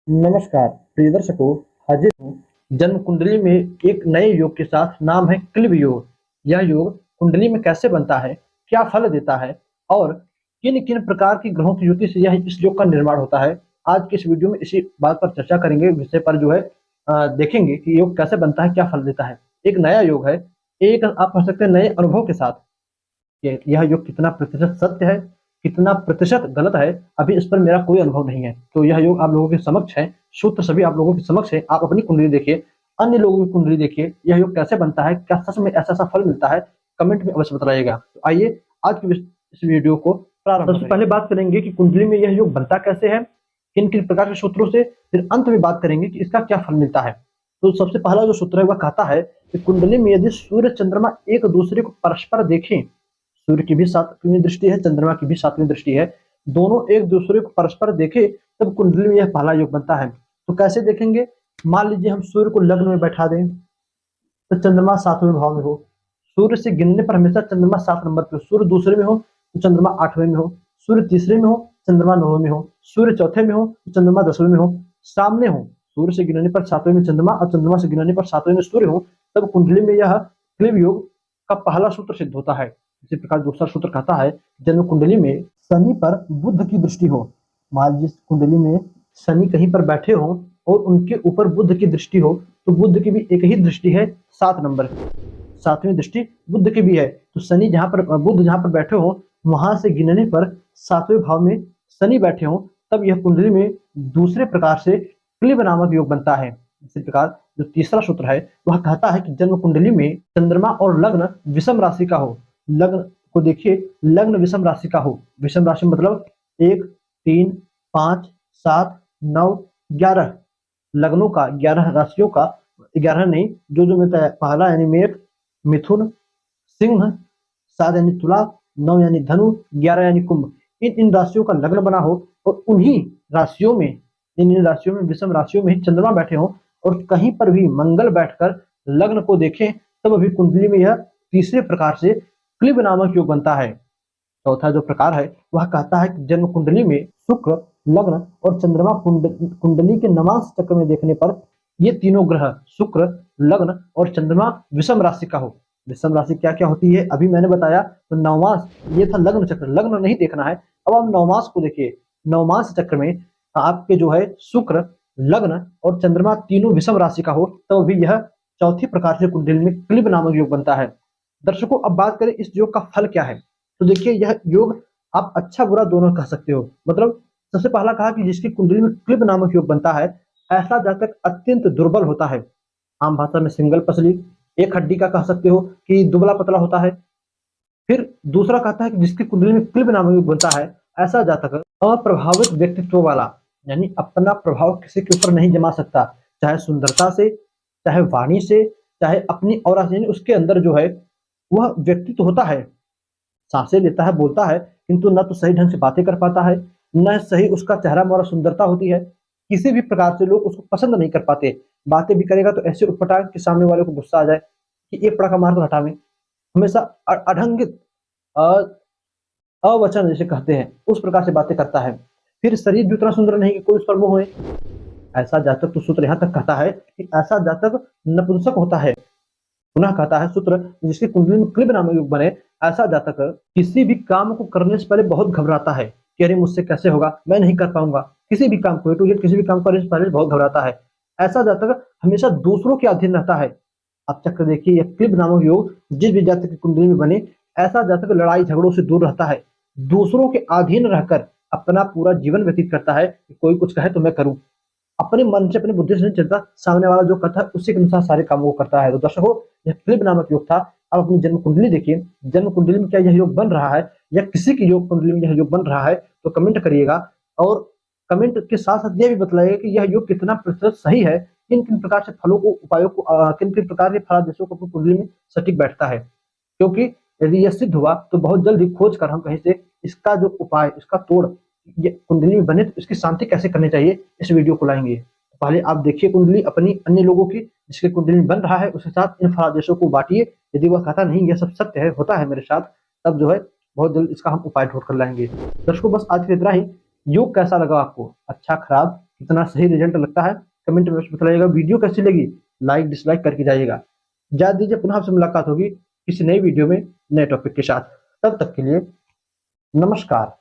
नमस्कार प्रिय दर्शकों। हाजिर हूँ जन्म कुंडली में एक नए योग के साथ। नाम है क्लीब योग। यह योग कुंडली में कैसे बनता है, क्या फल देता है और किन किन प्रकार की ग्रहों की युति से यह इस योग का निर्माण होता है, आज के इस वीडियो में इसी बात पर चर्चा करेंगे। विषय पर जो है देखेंगे कि योग कैसे बनता है, क्या फल देता है। एक नया योग है, एक आप कह सकते हैं नए अनुभव के साथ। यह योग कितना प्रतिशत सत्य है, कितना प्रतिशत गलत है, अभी इस पर मेरा कोई अनुभव नहीं है। तो यह योग आप लोगों के समक्ष है, सूत्र सभी आप लोगों के समक्ष है। आप अपनी कुंडली देखिए, अन्य लोगों की कुंडली देखिए, यह योग कैसे बनता है, क्या सच में ऐसा फल मिलता है, कमेंट में अवश्य बताइएगा। तो आइए आज की इस वीडियो को प्रारंभ। सबसे पहले बात करेंगे कि कुंडली में यह योग बनता कैसे है, किन किन प्रकार के सूत्रों से, फिर अंत में बात करेंगे कि इसका क्या फल मिलता है। तो सबसे पहला जो सूत्र है वह कहता है कि कुंडली में यदि सूर्य चंद्रमा एक दूसरे को परस्पर देखें, सूर्य की भी सातवीं दृष्टि है, चंद्रमा की भी सातवीं दृष्टि है, दोनों एक दूसरे को परस्पर देखे तब कुंडली में यह पहला योग बनता है। तो कैसे देखेंगे? मान लीजिए हम सूर्य को लग्न में बैठा दें तो चंद्रमा सातवें भाव में हो, सूर्य से गिनने पर हमेशा चंद्रमा 7 नंबर पे हो। सूर्य दूसरे में हो तो चंद्रमा 8वें में हो, सूर्य तीसरे में हो चंद्रमा 9वें में हो, सूर्य चौथे में हो तो चंद्रमा 10वें में हो। सामने हो, सूर्य से गिनने पर 7वें में चंद्रमा और चंद्रमा से गिनने पर 7वें में सूर्य हो, तब कुंडली में यह क्लीब योग का पहला सूत्र सिद्ध होता है। इसी प्रकार दूसरा सूत्र कहता है जन्म कुंडली में शनि पर बुध की दृष्टि हो। मान लीजिए कुंडली में शनि कहीं पर बैठे हो और उनके ऊपर बुध की दृष्टि हो, तो बुध की भी एक ही दृष्टि है 7 नंबर, सातवीं दृष्टि बुध की भी है। तो शनि जहां पर, बुध जहां पर बैठे हो वहां से गिनने पर 7वें भाव में शनि बैठे हो, तब यह कुंडली में दूसरे प्रकार से क्लीब नामक योग बनता है। इसी प्रकार जो तीसरा सूत्र है वह कहता है कि जन्म कुंडली में चंद्रमा और लग्न विषम राशि का हो। लग्न को देखिए, लग्न विषम राशि का हो। विषम राशि मतलब 1, 3, 5, 7, 9, 11 लग्नों का, 11 राशियों का, 11 नहीं, जो मिलता है पहला यानी मेष, मिथुन, सिंह, 7 यानी तुला, 9 यानी धनु, 11 यानी कुंभ। इन राशियों का लग्न बना हो और उन्हीं राशियों में, इन राशियों में, विषम राशियों में ही चंद्रमा बैठे हो और कहीं पर भी मंगल बैठकर लग्न को देखें, तब अभी कुंडली में यह तीसरे प्रकार से क्लीब नामक योग बनता है। चौथा जो प्रकार है वह कहता है कि जन्म कुंडली में शुक्र, लग्न और चंद्रमा कुंडली के नवांश चक्र में देखने पर ये तीनों ग्रह शुक्र, लग्न और चंद्रमा विषम राशि का हो। विषम राशि क्या क्या होती है अभी मैंने बताया। तो नवमांश ये था लग्न चक्र, लग्न नहीं देखना है। अब आप नवमांश को देखिए, नवमांश चक्र में आपके जो है शुक्र, लग्न और चंद्रमा तीनों विषम राशि का हो, तो भी यह चौथी प्रकार से कुंडली में क्लीब नामक योग बनता है। दर्शकों अब बात करें इस योग का फल क्या है। तो देखिए यह योग आप अच्छा बुरा दोनों कह सकते हो। मतलब सबसे पहला कहा कि जिसकी कुंडली में क्लीब नामक योग बनता है, ऐसा जातक अत्यंत दुर्बल होता है। आम भाषा में सिंगल पसली, एक हड्डी का कह सकते हो कि दुबला पतला होता है। फिर दूसरा कहता है कि जिसकी कुंडली में क्लीब नामक योग बनता है, ऐसा जातक अप्रभावित व्यक्तित्व वाला, यानी अपना प्रभाव किसी के ऊपर नहीं जमा सकता, चाहे सुंदरता से, चाहे वाणी से, चाहे अपनी और उसके अंदर जो है वह व्यक्तित्व होता है। सांसें लेता है, बोलता है, किंतु न तो सही ढंग से बातें कर पाता है, न सही उसका चेहरा मोहरा सुंदरता होती है। किसी भी प्रकार से लोग उसको पसंद नहीं कर पाते। बातें भी करेगा तो ऐसे उटपटांग कि सामने वाले को गुस्सा आ जाए कि एक पड़ाका मार दो हटावे। हमेशा अढंगित, अवचन जैसे कहते हैं उस प्रकार से बातें करता है। फिर शरीर भी उतना सुंदर नहीं कि कोई उस पर मोह होए। ऐसा जातक, तो सूत्र यहाँ तक कहता है कि ऐसा जातक नपुंसक होता है। पुनः कहता है सूत्र, जिसकी कुंडली में क्लीब नामक योग बने, ऐसा जातक किसी भी काम को करने से पहले बहुत घबराता है कि अरे मुझसे कैसे होगा, मैं नहीं कर पाऊंगा। किसी भी काम को, किसी भी काम करने से पहले बहुत घबराता है। ऐसा जातक हमेशा दूसरों के अधीन रहता है। अब चक्र देखिए, यह क्लीब नामक योग जिस भी जातक की कुंडली में बने, ऐसा जातक लड़ाई झगड़ों से दूर रहता है, दूसरों के अधीन रहकर अपना पूरा जीवन व्यतीत करता है कि कोई कुछ कहे तो मैं करूं। अपने मन से, अपनी बुद्धि से नहीं चलता, सामने वाला जो कहता है उसी के अनुसार सारे कामों को करता है। तो दर्शकों यह क्लीब नामक योग था। अब अपनी जन्म कुंडली देखिए, जन्म कुंडली में क्या यह योग बन रहा है या किसी की योग कुंडली में यह योग बन रहा है, तो कमेंट करिएगा। और कमेंट के साथ साथ यह भी बताइएगा कि यह योग कितना प्रतिशत सही है, किन किन प्रकार से फलों को, उपायों को, किन किन प्रकार के फलादेशों को अपनी कुंडली में सटीक बैठता है। क्योंकि यदि यह सिद्ध हुआ तो बहुत जल्दी खोज कर हम कहीं से इसका जो उपाय, इसका तोड़, ये कुंडली में बने तो इसकी शांति कैसे करनी चाहिए, इस वीडियो को लाएंगे। पहले आप देखिए कुंडली अपनी, अन्य लोगों की जिसके कुंडली में बन रहा है, उसके साथ इन फलादेशों को बांटिए। यदि वह कहता नहीं यह सब सत्य है, होता है मेरे साथ, तब जो है बहुत जल्द इसका हम उपाय ढूंढ कर लाएंगे। दर्शकों बस आज के इतना ही। योग कैसा लगा आपको, अच्छा खराब कितना सही रिजल्ट लगता है कमेंट में बताइएगा। वीडियो कैसी लगी लाइक डिसलाइक करके जाइएगा। इजाज़त दीजिए, पुनः आपसे मुलाकात होगी किसी नई वीडियो में नए टॉपिक के साथ। तब तक के लिए नमस्कार।